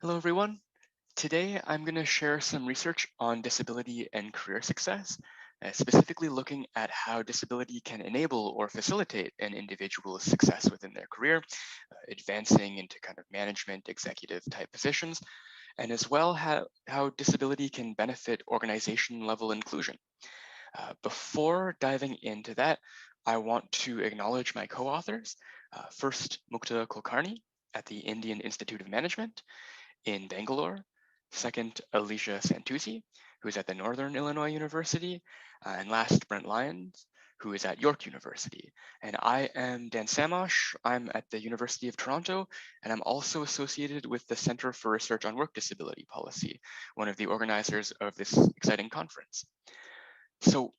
Hello, everyone. Today, I'm going to share some research on disability and career success, specifically looking at how disability can enable or facilitate an individual's success within their career, advancing into kind of management, executive type positions, and as well how disability can benefit organization level inclusion. Before diving into that, I want to acknowledge my co-authors. First, Mukta Kulkarni at the Indian Institute of Management in Bangalore. Second, Alicia Santucci, who is at the Northern Illinois University. And last, Brent Lyons, who is at York University. And I am Dan Samosh. I'm at the University of Toronto, and I'm also associated with the Center for Research on Work Disability Policy, one of the organizers of this exciting conference. So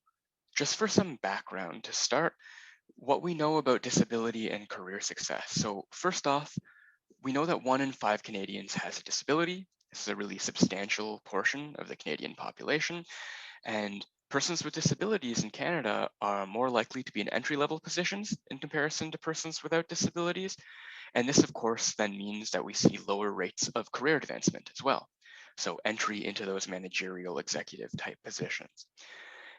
just for some background to start, what we know about disability and career success. So first off, we know that 1 in 5 Canadians has a disability. This is a really substantial portion of the Canadian population. And persons with disabilities in Canada are more likely to be in entry-level positions in comparison to persons without disabilities. And this, of course, then means that we see lower rates of career advancement as well. So entry into those managerial executive type positions.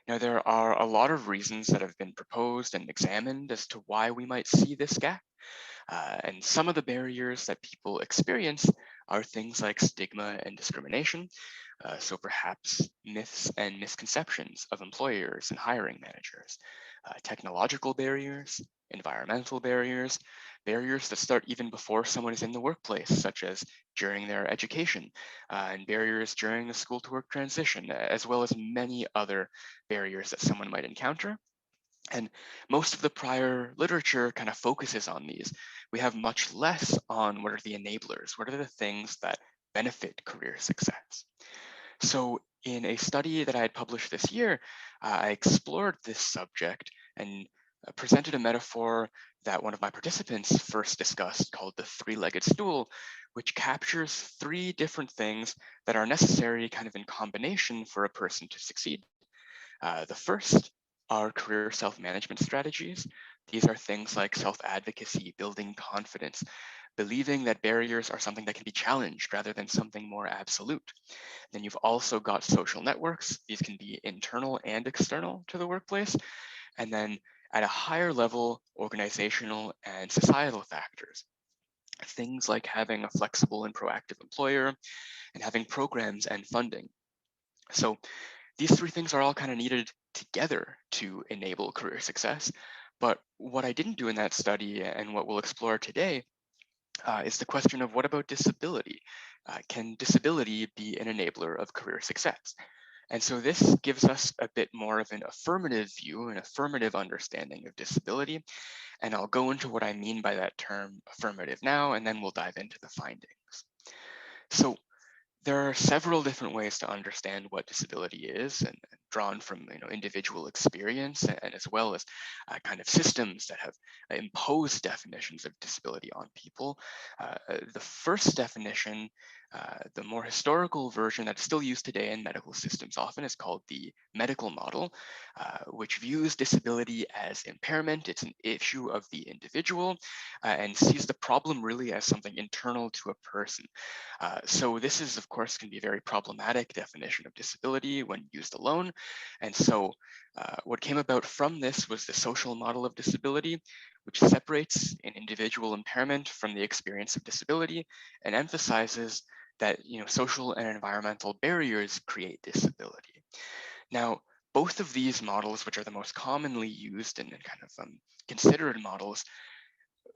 Now, there are a lot of reasons that have been proposed and examined as to why we might see this gap. And some of the barriers that people experience are things like stigma and discrimination. So perhaps myths and misconceptions of employers and hiring managers, technological barriers, environmental barriers, barriers that start even before someone is in the workplace, such as during their education, and barriers during the school to work transition, as well as many other barriers that someone might encounter. And most of the prior literature kind of focuses on these. We have much less on what are the enablers, what are the things that benefit career success. So in a study that I had published this year, I explored this subject and presented a metaphor that one of my participants first discussed called the three-legged stool, which captures three different things that are necessary kind of in combination for a person to succeed. The first are career self-management strategies. These are things like self-advocacy, building confidence, believing that barriers are something that can be challenged rather than something more absolute. Then you've also got social networks. These can be internal and external to the workplace. And then at a higher level, organizational and societal factors. Things like having a flexible and proactive employer and having programs and funding. So these three things are all kind of needed together to enable career success. But what I didn't do in that study and what we'll explore today is the question of what about disability? Can disability be an enabler of career success? And so this gives us a bit more of an affirmative view, an affirmative understanding of disability. And I'll go into what I mean by that term affirmative now, and then we'll dive into the findings. So there are several different ways to understand what disability is and drawn from individual experience and as well as kind of systems that have imposed definitions of disability on people. The first definition, the more historical version that's still used today in medical systems often is called the medical model, which views disability as impairment. It's an issue of the individual and sees the problem really as something internal to a person. So this is, of course, can be a very problematic definition of disability when used alone. And so what came about from this was the social model of disability, which separates an individual impairment from the experience of disability and emphasizes that social and environmental barriers create disability. Now, both of these models, which are the most commonly used and kind of considered models,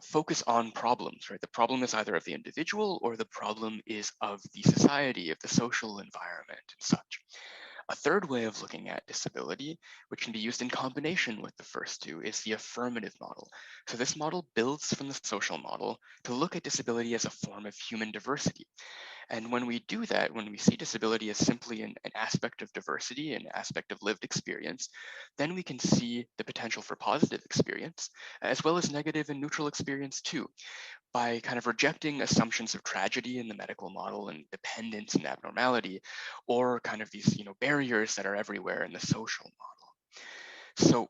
focus on problems, right? The problem is either of the individual or the problem is of the society, of the social environment and such. A third way of looking at disability, which can be used in combination with the first two, is the affirmative model. So this model builds from the social model to look at disability as a form of human diversity. And when we do that, when we see disability as simply an aspect of diversity, an aspect of lived experience, then we can see the potential for positive experience, as well as negative and neutral experience too, by kind of rejecting assumptions of tragedy in the medical model and dependence and abnormality, or kind of these barriers that are everywhere in the social model. So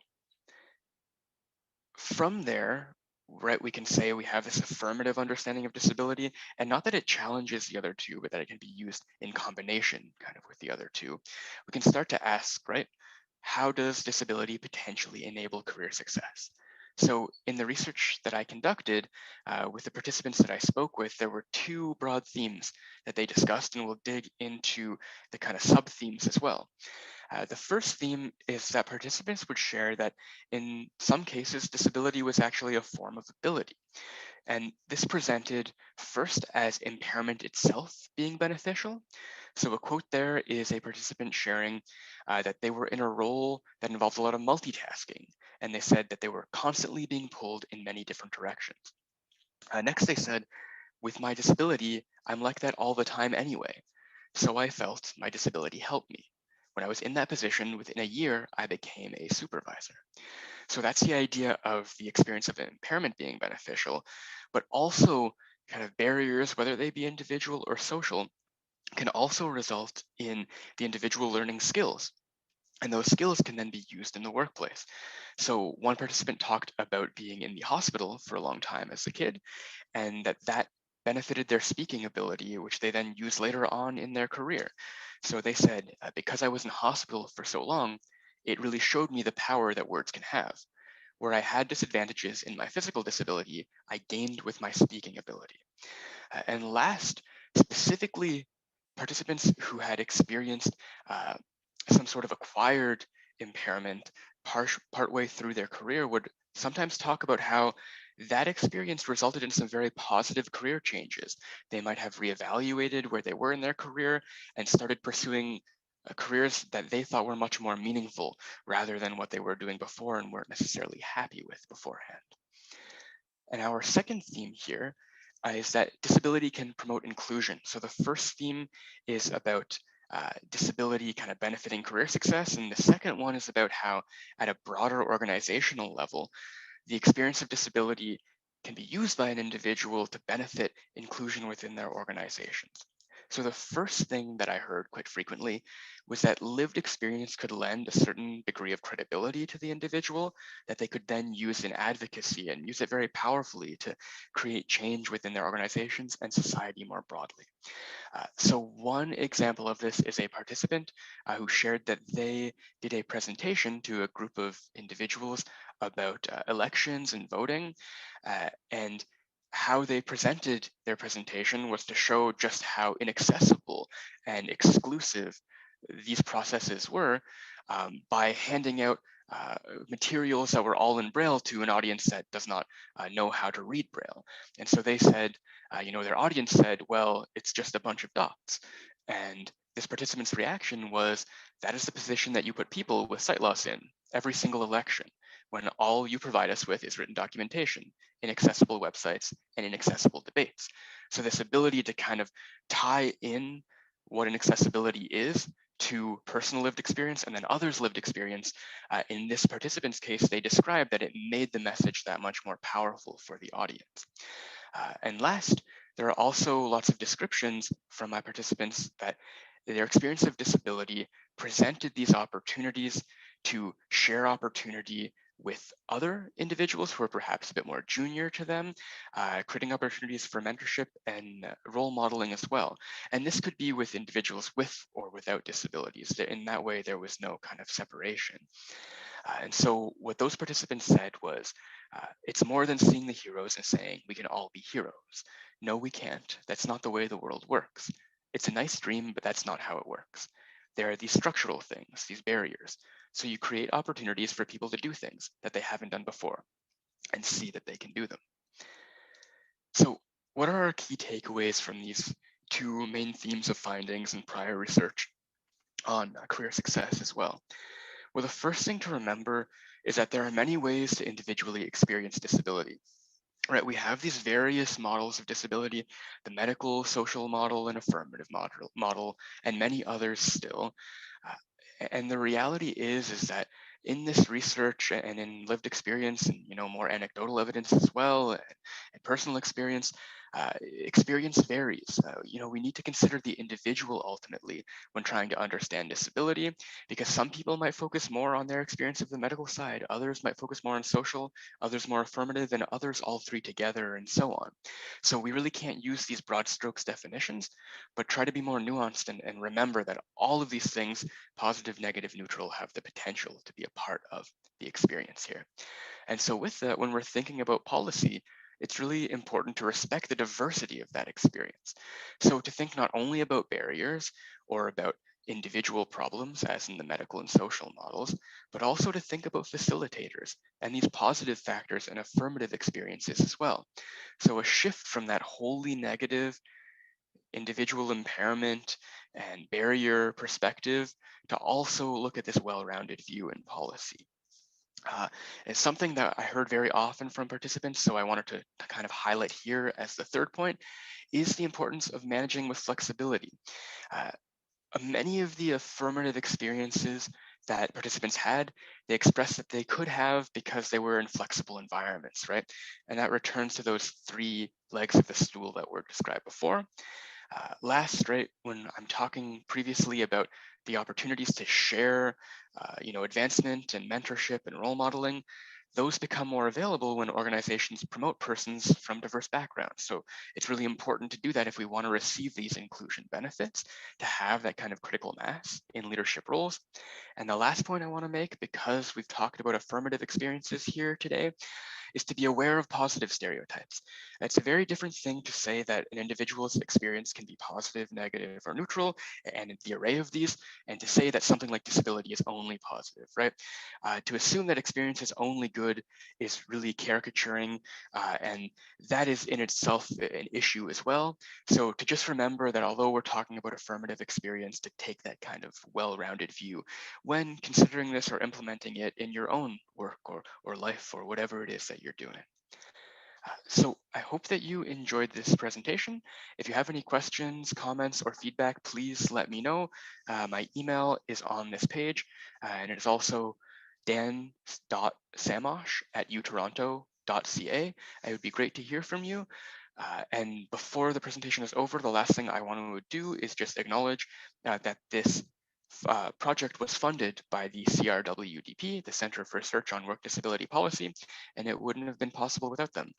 from there, right? We can say we have this affirmative understanding of disability, and not that it challenges the other two, but that it can be used in combination kind of with the other two. We can start to ask, right? How does disability potentially enable career success? So in the research that I conducted with the participants that I spoke with, there were two broad themes that they discussed, and we'll dig into the kind of sub-themes as well. The first theme is that participants would share that in some cases, disability was actually a form of ability. And this presented first as impairment itself being beneficial. So a quote there is a participant sharing that they were in a role that involved a lot of multitasking. And they said that they were constantly being pulled in many different directions. Next, they said, with my disability, I'm like that all the time anyway. So I felt my disability helped me. When I was in that position, within a year, I became a supervisor. So that's the idea of the experience of impairment being beneficial, but also kind of barriers, whether they be individual or social, can also result in the individual learning skills. And those skills can then be used in the workplace. So one participant talked about being in the hospital for a long time as a kid, and that benefited their speaking ability, which they then use later on in their career. So they said, because I was in hospital for so long, it really showed me the power that words can have. Where I had disadvantages in my physical disability, I gained with my speaking ability. And last, specifically, participants who had experienced uh, some sort of acquired impairment partway through their career would sometimes talk about how that experience resulted in some very positive career changes. They might have reevaluated where they were in their career and started pursuing careers that they thought were much more meaningful rather than what they were doing before and weren't necessarily happy with beforehand. And our second theme here is that disability can promote inclusion. So the first theme is about disability kind of benefiting career success. And the second one is about how, at a broader organizational level, the experience of disability can be used by an individual to benefit inclusion within their organizations. So the first thing that I heard quite frequently was that lived experience could lend a certain degree of credibility to the individual that they could then use in advocacy and use it very powerfully to create change within their organizations and society more broadly. So one example of this is a participant who shared that they did a presentation to a group of individuals about elections and voting, and how they presented their presentation was to show just how inaccessible and exclusive these processes were by handing out materials that were all in Braille to an audience that does not know how to read Braille. And so they said, their audience said, well, it's just a bunch of dots. And this participant's reaction was, that is the position that you put people with sight loss in every single election, when all you provide us with is written documentation, inaccessible websites, and inaccessible debates. So this ability to kind of tie in what an accessibility is to personal lived experience and then others' lived experience. In this participant's case, they described that it made the message that much more powerful for the audience. And last, there are also lots of descriptions from my participants that their experience of disability presented these opportunities to share opportunity with other individuals who are perhaps a bit more junior to them, creating opportunities for mentorship and role modeling as well. And this could be with individuals with or without disabilities. In that way, there was no kind of separation. And so what those participants said was, it's more than seeing the heroes and saying we can all be heroes. No, we can't. That's not the way the world works. It's a nice dream, but that's not how it works. There are these structural things, these barriers. So you create opportunities for people to do things that they haven't done before and see that they can do them. So what are our key takeaways from these two main themes of findings and prior research on career success as well? Well, the first thing to remember is that there are many ways to individually experience disability. Right, we have these various models of disability, the medical, social model, and affirmative model, and many others still. And the reality is that in this research and in lived experience and more anecdotal evidence as well and personal experience, Experience varies. We need to consider the individual ultimately when trying to understand disability, because some people might focus more on their experience of the medical side, others might focus more on social, others more affirmative, and others all three together, and so on. So we really can't use these broad strokes definitions, but try to be more nuanced and remember that all of these things, positive, negative, neutral, have the potential to be a part of the experience here. And so with that, when we're thinking about policy, it's really important to respect the diversity of that experience. So to think not only about barriers or about individual problems, as in the medical and social models, but also to think about facilitators and these positive factors and affirmative experiences as well. So a shift from that wholly negative individual impairment and barrier perspective to also look at this well-rounded view in policy. Uh, it's something that I heard very often from participants, so I wanted to kind of highlight here as the third point, is the importance of managing with flexibility. Uh, Many of the affirmative experiences that participants had, they expressed that they could have because they were in flexible environments, right? And that returns to those three legs of the stool that were described before. Last, right, when I'm talking previously about the opportunities to share, advancement and mentorship and role modeling, those become more available when organizations promote persons from diverse backgrounds. So it's really important to do that if we want to receive these inclusion benefits, to have that kind of critical mass in leadership roles. And the last point I want to make, because we've talked about affirmative experiences here today, is to be aware of positive stereotypes. It's a very different thing to say that an individual's experience can be positive, negative, or neutral, and the array of these, and to say that something like disability is only positive, right? To assume that experience is only good is really caricaturing, and that is in itself an issue as well. So to just remember that although we're talking about affirmative experience, to take that kind of well-rounded view when considering this or implementing it in your own work or life or whatever it is that you're doing. So I hope that you enjoyed this presentation. If you have any questions, comments, or feedback, please let me know. My email is on this page, and it is also dan.samosh@utoronto.ca. It would be great to hear from you. And before the presentation is over, the last thing I want to do is just acknowledge that this project was funded by the CRWDP, the Center for Research on Work Disability Policy, and it wouldn't have been possible without them.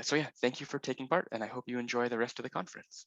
So yeah, thank you for taking part, and I hope you enjoy the rest of the conference.